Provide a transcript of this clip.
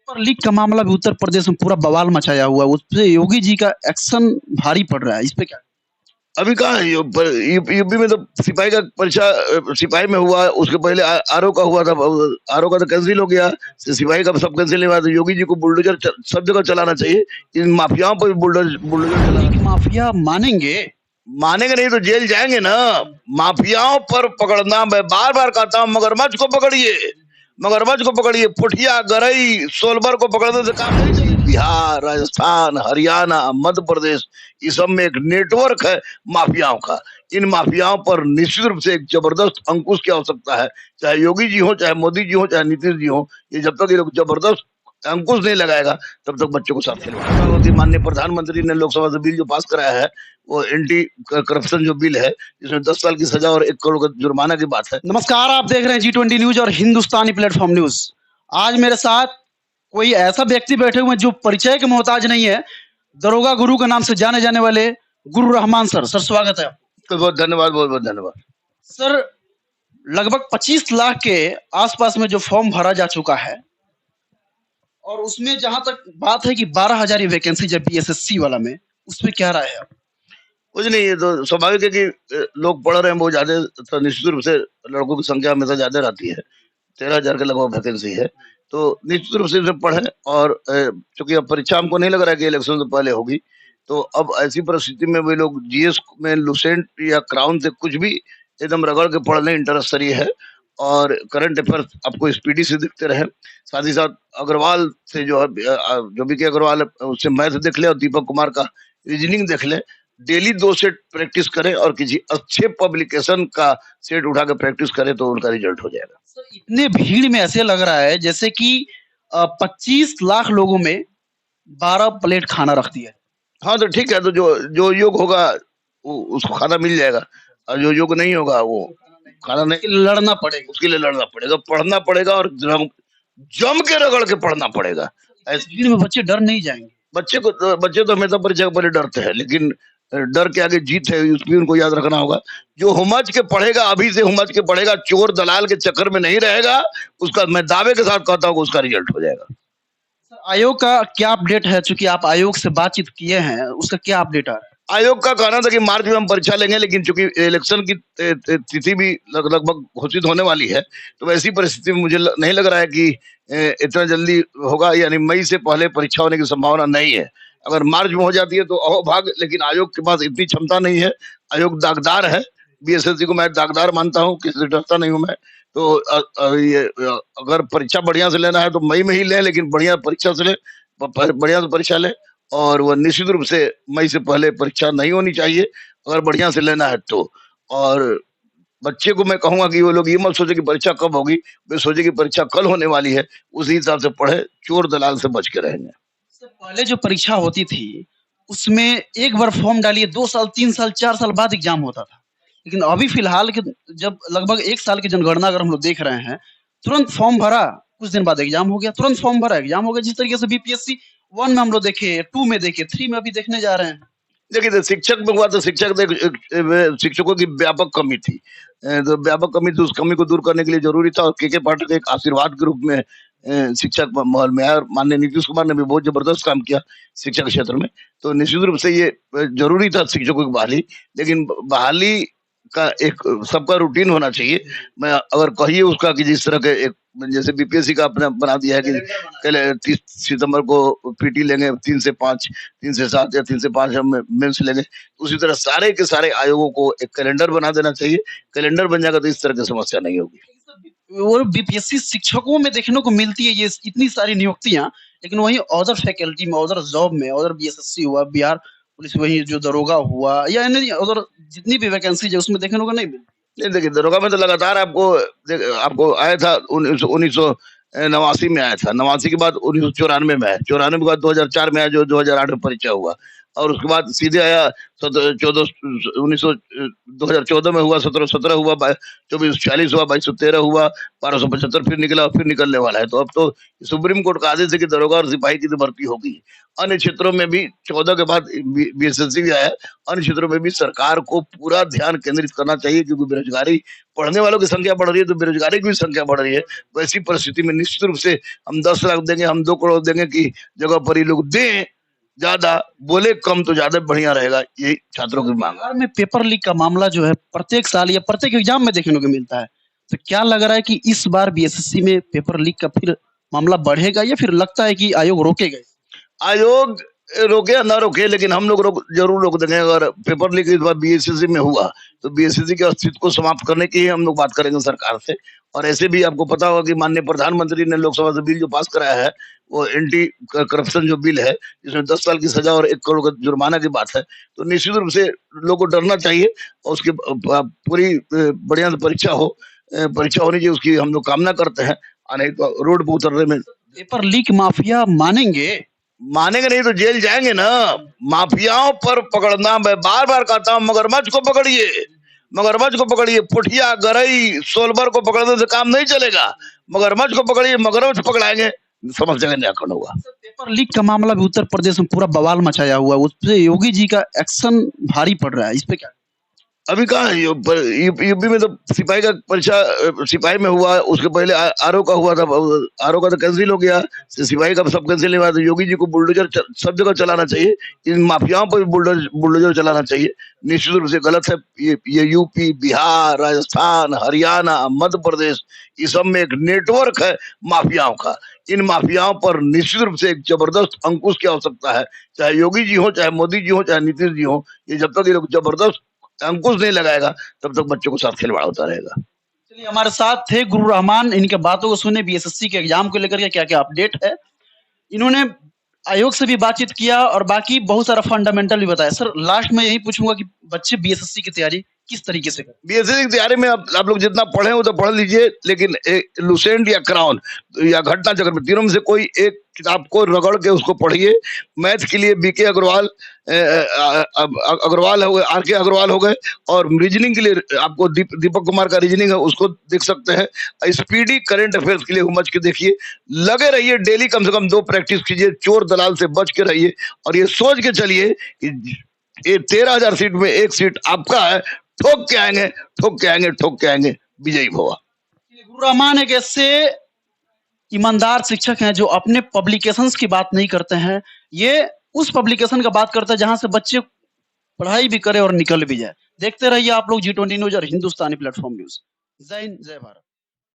Paper leak का मामला भी उत्तर प्रदेश में पूरा बवाल मचाया हुआ है, उस पे योगी जी का एक्शन भारी पड़ रहा है, इस पे क्या? अभी कहाँ है यूपी में तो सिपाही का परीक्षा सिपाही में हुआ, उसके पहले आरओ का हुआ था, आरओ का तो कैंसिल हो गया, सिपाही का सब कैंसिल हुआ। तो योगी जी को बुलडोजर सब जगह चलाना चाहिए, इन माफियाओं पर भी बुलडोजर चलाना। माफिया मानेंगे? मानेंगे नहीं तो जेल जाएंगे ना। माफियाओं पर पकड़ना, मैं बार बार कहता हूँ, मगरमच्छ को पकड़िए, मगरमच्छ को पकड़िए, पुठिया गरई सोलबर को पकड़ने से काम नहीं चलेगा। बिहार, राजस्थान, हरियाणा, मध्य प्रदेश, इस सब में एक नेटवर्क है माफियाओं का। इन माफियाओं पर निश्चित रूप से एक जबरदस्त अंकुश की आवश्यकता है, चाहे योगी जी हो, चाहे मोदी जी हो, चाहे नीतीश जी हो। ये जब तक ये लोग जबरदस्त अंकुश नहीं लगाएगा तब तक बच्चों को साथ खिलवाएगा। माननीय प्रधानमंत्री ने लोकसभा से बिल जो पास कराया है, वो एंटी करप्शन जो बिल है, जिसमें 10 साल की सजा और 1 करोड़ का जुर्माना की बात है। नमस्कार, आप देख रहे हैं G20 न्यूज और हिंदुस्तानी प्लेटफॉर्म न्यूज। आज मेरे साथ कोई ऐसा व्यक्ति बैठे हुए हैं जो परिचय के मोहताज नहीं है, दरोगा गुरु के नाम से जाने जाने वाले गुरु रहमान सर। सर स्वागत है। तो बहुत धन्यवाद, बहुत बहुत धन्यवाद। सर, लगभग 25 लाख के आसपास में जो फॉर्म भरा जा चुका है, और उसमें जहां तक बात है कि 12,000 वैकेंसी जब बीएसएससी वाला में, उस पर क्या राय है? कुछ नहीं, ये तो स्वाभाविक है कि लोग पढ़ रहे हैं बहुत ज्यादा, तो निश्चित रूप से लड़कों की संख्या हमेशा ज्यादा रहती है। 13,000 के लगभग वैकेंसी है, तो निश्चित रूप से पढ़े। और चूंकि अब परीक्षा हमको नहीं लग रहा है कि इलेक्शन से पहले होगी, तो अब ऐसी परिस्थिति में वे लोग जीएस में लुसेंट या क्राउन से कुछ भी एकदम रगड़ के पढ़ लें, इंटरेस्ट सही है। और करंट अफेयर्स आपको स्पीडी से दिखते रहे। साथ ही साथ अग्रवाल से जो है, जो भी के अग्रवाल है, उससे मैथ देख ले और दीपक कुमार का रीजनिंग देख ले। डेली 2 सेट प्रैक्टिस करें और किसी अच्छे पब्लिकेशन का सेट उठा के प्रैक्टिस करें तो उनका रिजल्ट हो जाएगा। सर, इतने भीड़ में ऐसे लग रहा है जैसे कि 25 लाख लोगों में 12 प्लेट खाना रख दिया। हाँ तो ठीक है, तो जो योग होगा उसको खाना मिल जाएगा, और जो योग नहीं होगा वो खाना नहीं, लड़ना पड़ेगा, उसके लिए लड़ना पड़ेगा, पढ़ना पड़ेगा और जम के रगड़ के पढ़ना पड़ेगा। भीड़ में बच्चे डर नहीं जाएंगे? बच्चे तो हमेशा परीक्षा के पहले डरते हैं, लेकिन डर के आगे जीत है, उसकी उनको याद रखना होगा। जो हुमच के पढ़ेगा, अभी से हुमच के पढ़ेगा, चोर दलाल के चक्कर में नहीं रहेगा, उसका मैं दावे के साथ कहता हूँ उसका रिजल्ट हो जाएगा। आयोग का क्या अपडेट है? चूंकि आप आयोग से बातचीत किए हैं, उसका क्या अपडेट आ रहा है? आयोग का कहना था कि मार्च में हम परीक्षा लेंगे, लेकिन चूंकि इलेक्शन की तिथि भी लगभग घोषित होने वाली है, तो ऐसी परिस्थिति में मुझे नहीं लग रहा है कि इतना जल्दी होगा, यानी मई से पहले परीक्षा होने की संभावना नहीं है। अगर मार्च में हो जाती है तो अहोभाग, लेकिन आयोग के पास इतनी क्षमता नहीं है। आयोग दागदार है, बीएसएससी को मैं दागदार मानता हूँ, किसी से डरता नहीं हूँ मैं। तो ये अगर परीक्षा बढ़िया से लेना है तो मई में ही लें, लेकिन बढ़िया परीक्षा से लें, बढ़िया से परीक्षा लें। और वह निश्चित रूप से मई से पहले परीक्षा नहीं होनी चाहिए अगर बढ़िया से लेना है तो। और बच्चे को मैं कहूंगा कि वो लोग ये मत सोचे कि परीक्षा कब होगी, वे सोचे कि परीक्षा कल होने वाली है, उसी हिसाब से पढ़े, चोर दलाल से बच के रहेंगे। पहले जो परीक्षा होती थी उसमें एक बार फॉर्म डालिए, 2 साल 3 साल 4 साल बाद एग्जाम होता था, लेकिन अभी फिलहाल के जब लगभग 1 साल की जनगणना अगर हम लोग देख रहे हैं, तुरंत फॉर्म भरा, कुछ दिन बाद एग्जाम हो गया, तुरंत फॉर्म भरा, एग्जाम हो गया। जिस तरीके से बीपीएससी 1 में हम लोग देखे, 2 में देखे, 3 में अभी देखने जा रहे हैं। देखिए, शिक्षक में हुआ तो शिक्षकों की व्यापक कमी थी, तो व्यापक कमी थी, उस कमी को दूर करने के लिए जरूरी था। और के पाठक एक आशीर्वाद के रूप में शिक्षक महल में आया, और माननीय नीतीश कुमार ने भी बहुत जबरदस्त काम किया शिक्षा के क्षेत्र में। तो निश्चित रूप से ये जरूरी था शिक्षकों की बहाली, लेकिन बहाली का एक सबका रूटीन होना चाहिए। मैं अगर कहिए उसका कि जिस तरह के एक जैसे बीपीएससी का अपने बना दिया है कि कल 30 सितंबर को पीटी लेंगे, 3 से 5, 3 से 7 या 3 से 5 हम मेंस लेंगे, उसी तरह सारे के सारे आयोगों को एक कैलेंडर बना देना चाहिए। कैलेंडर बन जाएगा तो इस तरह की समस्या नहीं होगी। और बीपीएससी शिक्षकों में देखने को मिलती है ये इतनी सारी नियुक्तियां, लेकिन वहीं अदर फैकल्टी में, अदर जॉब में, अदर बीएसएससी हुआ, बिहार पुलिस, वही जो दरोगा हुआ, या अदर जितनी भी वैकेंसी है उसमें देखने को नहीं मिलती। नहीं, देखिए दरोगा में तो लगातार आपको आया था 1989 में आया था, 89 के बाद 1994 में आया, 94 के बाद 2004 में आया, जो 2008 में परीक्षा हुआ, और उसके बाद सीधे आया 2014 में हुआ, 17 हुआ, 24 हुआ, 2213 हुआ, 1275 फिर निकला और फिर निकलने वाला है। तो अब तो सुप्रीम कोर्ट का आदेश है कि दरोगा और सिपाही की तो भर्ती होगी। अन्य क्षेत्रों में भी 14 के बाद बीएसएससी भी आया है। अन्य क्षेत्रों में भी सरकार को पूरा ध्यान केंद्रित करना चाहिए, क्योंकि बेरोजगारी, पढ़ने वालों की संख्या बढ़ रही है तो बेरोजगारी की भी संख्या बढ़ रही है। वैसी परिस्थिति में निश्चित रूप से हम 10 लाख देंगे, हम 2 करोड़ देंगे की जगह पर ये लोग दें ज्यादा, बोले कम तो ज्यादा बढ़िया रहेगा। ये छात्रों की मांग। बिहार में पेपर लीक का मामला जो है प्रत्येक साल या प्रत्येक एग्जाम में देखने को मिलता है, तो क्या लग रहा है कि इस बार बीएसएससी में पेपर लीक का फिर मामला बढ़ेगा या फिर लगता है कि आयोग रोकेगा? आयोग रोके या ना रोके, लेकिन हम लोग जरूर रोक देंगे। अगर पेपर लीक इस बार बीएसएससी में हुआ तो बीएसएससी के अस्तित्व को समाप्त करने की ही हम लोग बात करेंगे सरकार से। और ऐसे भी आपको पता होगा कि माननीय प्रधानमंत्री ने लोकसभा से बिल जो पास कराया है, वो एंटी करप्शन जो बिल है, जिसमें 10 साल की सजा और 1 करोड़ का जुर्माना की बात है। तो निश्चित रूप से लोगों को डरना चाहिए और उसकी पूरी बढ़िया परीक्षा हो, परीक्षा होनी चाहिए, उसकी हम लोग कामना करते हैं। नहीं तो रोड पर उतरने में पेपर लीक माफिया मानेंगे नहीं तो जेल जाएंगे ना। माफियाओं पर पकड़ना, मैं बार बार कहता हूँ, मगरमच्छ को पकड़िए, मगरमच्छ को पकड़िए, पुठिया, गरई, सोलबर को पकड़ने से काम नहीं चलेगा। मगरमच्छ को पकड़िए, मगरमच्छ पकड़ाएंगे, समझ जगह न्याकरण होगा। पेपर लीक का मामला भी उत्तर प्रदेश में पूरा बवाल मचाया हुआ है, उस पे योगी जी का एक्शन भारी पड़ रहा है, इस पे क्या? अभी कहाँ है यूपी में तो सिपाही का परीक्षा सिपाही में हुआ, उसके पहले आरओ का हुआ था, आरओ का तो कैंसिल हो गया, सिपाही का सब कैंसिल हुआ। तो योगी जी को बुलडोजर सब जगह चलाना चाहिए, इन माफियाओं पर बुलडोजर चलाना चाहिए। निश्चित रूप से गलत है। ये यूपी, बिहार, राजस्थान, हरियाणा, मध्य प्रदेश, इस सब में एक नेटवर्क है माफियाओं का। इन माफियाओं पर निश्चित रूप से एक जबरदस्त अंकुश की आवश्यकता है। चाहे योगी जी हो, चाहे मोदी जी हो, चाहे नीतीश जी हो, ये जब तक ये लोग जबरदस्त अंकुश नहीं लगाएगा तब तक बच्चों को साथ खिलवाड़ होता रहेगा। चलिए, हमारे साथ थे गुरु रहमान, इनके बातों को सुने, बीएसएससी के एग्जाम को लेकर के क्या क्या अपडेट है। इन्होंने आयोग से भी बातचीत किया और बाकी बहुत सारा फंडामेंटल भी बताया। सर, लास्ट में यही पूछूंगा कि बच्चे बीएसएससी की तैयारी किस तरीके से करें? बीएसएससी की तैयारी में आप लोग जितना पढ़े हो तो पढ़ लीजिए, लेकिन लुसेंट या क्राउन या घटना चक्र में, तीनों में से कोई एक किताब को रगड़ के उसको पढ़िए। मैथ के लिए बीके अग्रवाल हो गए, आरके अग्रवाल हो गए, और रीजनिंग के लिए आपको दीपक कुमार का रीजनिंग है, उसको देख सकते हैं। स्पीडी करंट अफेयर्स के लिए उमज के देखिए। लगे रहिए, डेली कम से कम 2 प्रैक्टिस कीजिए, चोर दलाल से बच के रहिए, और ये सोच के चलिए कि ये 13,000 सीट में 1 सीट आपका है। ठोक के आएंगे, ठोक के आएंगे, ठोक के आएंगे, विजयी भवा। गुरु रहमान एक ऐसे ईमानदार शिक्षक हैं जो अपने पब्लिकेशंस की बात नहीं करते हैं, ये उस पब्लिकेशन का बात करते हैं जहां से बच्चे पढ़ाई भी करे और निकल भी जाए। देखते रहिए आप लोग G20 न्यूज और हिंदुस्तानी प्लेटफॉर्म न्यूज। जय हिंद, जय भारत।